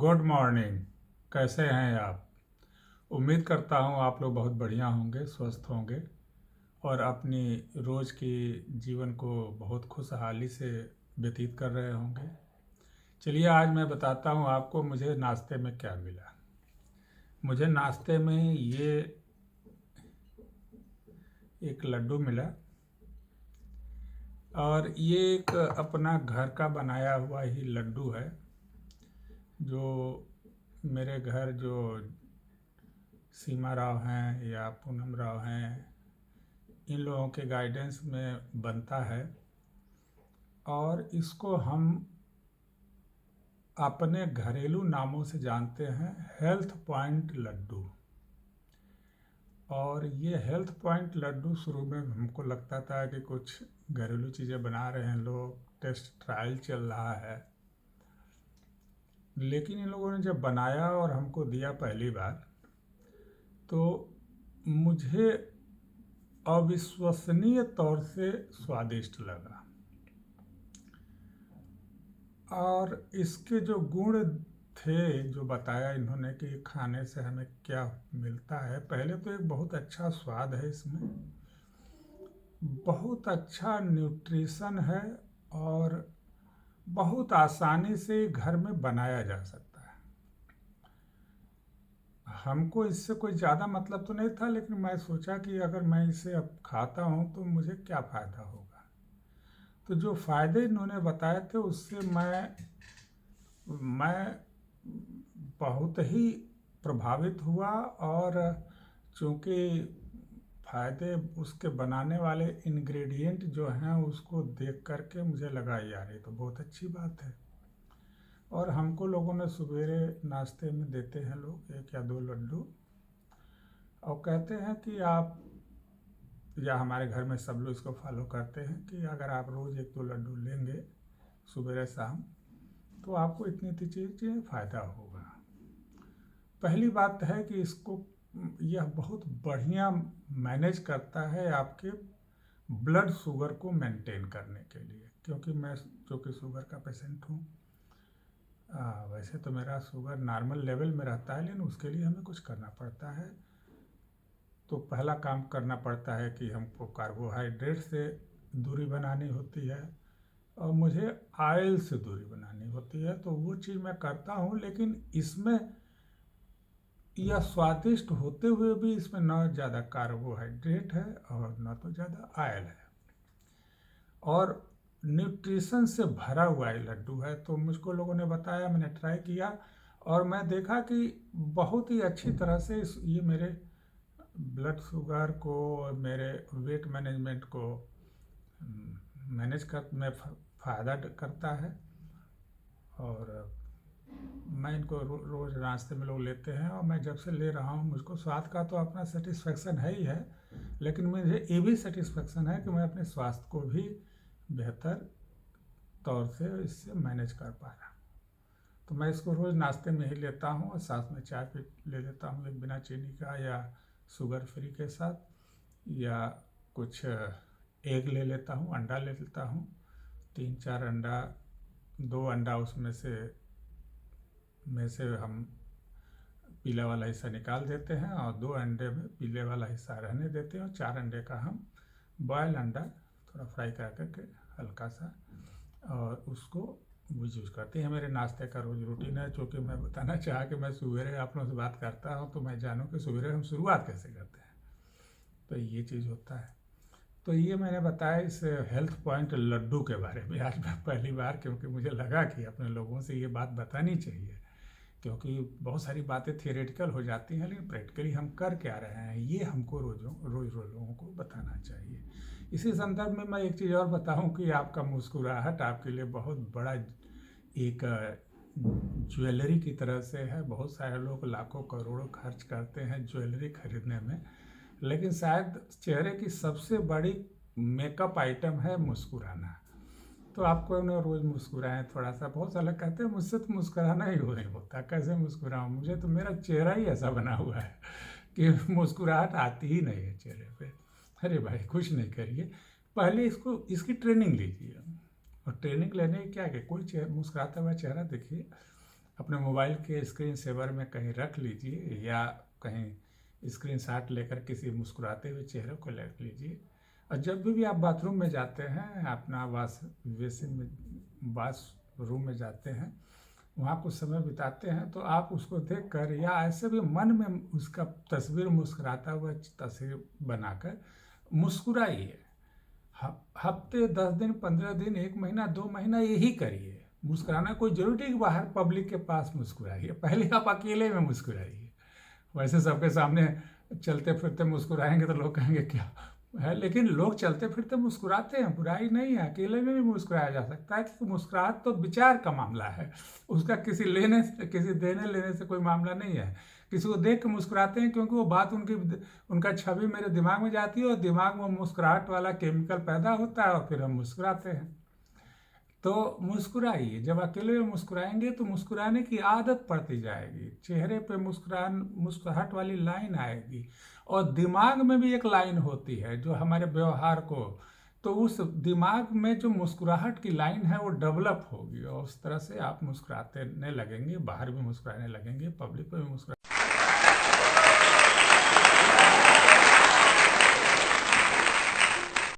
Good morning. कैसे हैं आप? उम्मीद करता हूँ आप लोग बहुत बढ़िया होंगे, स्वस्थ होंगे और अपनी रोज़ की जीवन को बहुत खुशहाली से व्यतीत कर रहे होंगे। चलिए आज मैं बताता हूँ आपको मुझे नाश्ते में क्या मिला। मुझे नाश्ते में ये एक लड्डू मिला और ये एक अपना घर का बनाया हुआ ही लड्डू है जो मेरे घर जो सीमा राव हैं या पूनम राव हैं, इन लोगों के गाइडेंस में बनता है और इसको हम अपने घरेलू नामों से जानते हैं हेल्थ पॉइंट लड्डू। और ये हेल्थ पॉइंट लड्डू शुरू में हमको लगता था कि कुछ घरेलू चीज़ें बना रहे हैं लोग, टेस्ट ट्रायल चल रहा है। लेकिन इन लोगों ने जब बनाया और हमको दिया पहली बार तो मुझे अविश्वसनीय तौर से स्वादिष्ट लगा। और इसके जो गुण थे जो बताया इन्होंने कि खाने से हमें क्या मिलता है, पहले तो एक बहुत अच्छा स्वाद है इसमें, बहुत अच्छा न्यूट्रिशन है और बहुत आसानी से घर में बनाया जा सकता है। हमको इससे कोई ज़्यादा मतलब तो नहीं था, लेकिन मैं सोचा कि अगर मैं इसे अब खाता हूँ तो मुझे क्या फ़ायदा होगा। तो जो फ़ायदे इन्होंने बताए थे उससे मैं बहुत ही प्रभावित हुआ। और चूँकि फ़ायदे उसके बनाने वाले इंग्रेडिएंट जो हैं उसको देख कर के मुझे लगा यार ये तो बहुत अच्छी बात है। और हमको लोगों ने सवेरे नाश्ते में देते हैं लोग 1 या 2 लड्डू और कहते हैं कि आप, या हमारे घर में सब लोग इसको फॉलो करते हैं कि अगर आप रोज़ 1-2 लड्डू लेंगे सुबह शाम तो आपको इतनी चीज़ें फ़ायदा होगा। पहली बात है कि इसको यह बहुत बढ़िया मैनेज करता है आपके ब्लड शुगर को मेंटेन करने के लिए, क्योंकि मैं जो कि शुगर का पेशेंट हूँ। वैसे तो मेरा शुगर नॉर्मल लेवल में रहता है, लेकिन उसके लिए हमें कुछ करना पड़ता है। तो पहला काम करना पड़ता है कि हमको कार्बोहाइड्रेट से दूरी बनानी होती है और मुझे ऑयल से दूरी बनानी होती है। तो वो चीज़ मैं करता हूँ, लेकिन इसमें यह स्वादिष्ट होते हुए भी इसमें न ज़्यादा कार्बोहाइड्रेट है और न तो ज़्यादा ऑयल है और न्यूट्रिशन से भरा हुआ ये लड्डू है। तो मुझको लोगों ने बताया, मैंने ट्राई किया और मैं देखा कि बहुत ही अच्छी तरह से ये मेरे ब्लड शुगर को, मेरे वेट मैनेजमेंट को मैनेज कर में फ़ायदा करता है। और मैं इनको रोज़ नाश्ते में लोग लेते हैं और मैं जब से ले रहा हूँ मुझको स्वाद का तो अपना सेटिस्फेक्शन है ही है, लेकिन मुझे ये भी सेटिस्फेक्शन है कि मैं अपने स्वास्थ्य को भी बेहतर तौर से इससे मैनेज कर पा रहा हूँ। तो मैं इसको रोज़ नाश्ते में ही लेता हूँ और साथ में चाय भी ले लेता हूँ, एक बिना चीनी का या शुगर फ्री के साथ, या कुछ एग ले लेता हूँ, अंडा ले लेता हूँ, 3-4 अंडा, 2 अंडा उसमें से हम पीला वाला हिस्सा निकाल देते हैं और 2 अंडे में पीले वाला हिस्सा रहने देते हैं और 4 अंडे का हम बॉयल अंडा थोड़ा फ्राई कर करके हल्का सा और उसको यूज़ करते हैं। मेरे नाश्ते का रोज़ रूटीन है। चूँकि मैं बताना चाहा कि मैं सवेरे आप लोगों से बात करता हूँ तो मैं जानूँ कि सवेरे हम शुरुआत कैसे करते हैं, तो ये चीज़ होता है। तो ये मैंने बताया इस हेल्थ पॉइंट लड्डू के बारे में आज मैं पहली बार, क्योंकि मुझे लगा कि अपने लोगों से ये बात बतानी चाहिए, क्योंकि बहुत सारी बातें थियोरेटिकल हो जाती हैं लेकिन प्रैक्टिकली हम कर क्या रहे हैं ये हमको रोज़ लोगों को बताना चाहिए। इसी संदर्भ में मैं एक चीज़ और बताऊं कि आपका मुस्कुराहट आपके लिए बहुत बड़ा एक ज्वेलरी की तरह से है। बहुत सारे लोग लाखों करोड़ों खर्च करते हैं ज्वेलरी खरीदने में, लेकिन शायद चेहरे की सबसे बड़ी मेकअप आइटम है मुस्कुराना। तो आपको ना रोज़ मुस्कुराएं थोड़ा सा। बहुत सारे लोग कहते हैं मुझसे तो मुस्कुराना ही नहीं होता, कैसे मुस्कुराऊं, मुझे तो मेरा चेहरा ही ऐसा बना हुआ है कि मुस्कुराहट आती ही नहीं है चेहरे पे। अरे भाई कुछ नहीं करिए, पहले इसकी ट्रेनिंग लीजिए। और ट्रेनिंग लेने की क्या है, कोई चेहरा मुस्कुराता हुआ चेहरा देखिए अपने मोबाइल के स्क्रीन सेवर में कहीं रख लीजिए या कहीं स्क्रीनशॉट लेकर किसी मुस्कुराते हुए चेहरे को रख लीजिए। और जब भी आप बाथरूम में जाते हैं, अपना बाथरूम में जाते हैं, वहाँ कुछ समय बिताते हैं, तो आप उसको देखकर या ऐसे भी मन में उसका तस्वीर, मुस्कुराता हुआ तस्वीर बनाकर मुस्कुराइए। हफ्ते 10 दिन, 15 दिन, 1 महीना, 2 महीना यही करिए। मुस्कुराना कोई जरूरी नहीं कि बाहर पब्लिक के पास मुस्कुराइए, पहले आप अकेले में मुस्कुराइए। वैसे सबके सामने चलते फिरते मुस्कुराएंगे तो लोग कहेंगे क्या है, लेकिन लोग चलते फिरते मुस्कुराते हैं, बुराई नहीं है, अकेले में भी मुस्कुराया जा सकता है। क्योंकि मुस्कुराहट तो विचार का मामला है, उसका किसी देने लेने से कोई मामला नहीं है। किसी को देख के मुस्कुराते हैं क्योंकि वो बात उनका छवि मेरे दिमाग में जाती है और दिमाग में मुस्कुराहट वाला केमिकल पैदा होता है और फिर हम मुस्कुराते हैं। तो मुस्कुराइए। जब अकेले में मुस्कुराएंगे तो मुस्कुराने की आदत पड़ती जाएगी, चेहरे पे मुस्कुराहट वाली लाइन आएगी। और दिमाग में भी एक लाइन होती है जो हमारे व्यवहार को, तो उस दिमाग में जो मुस्कुराहट की लाइन है वो डेवलप होगी और उस तरह से आप मुस्कुराने लगेंगे, बाहर भी मुस्कुराने लगेंगे, पब्लिक पे भी मुस्कुरा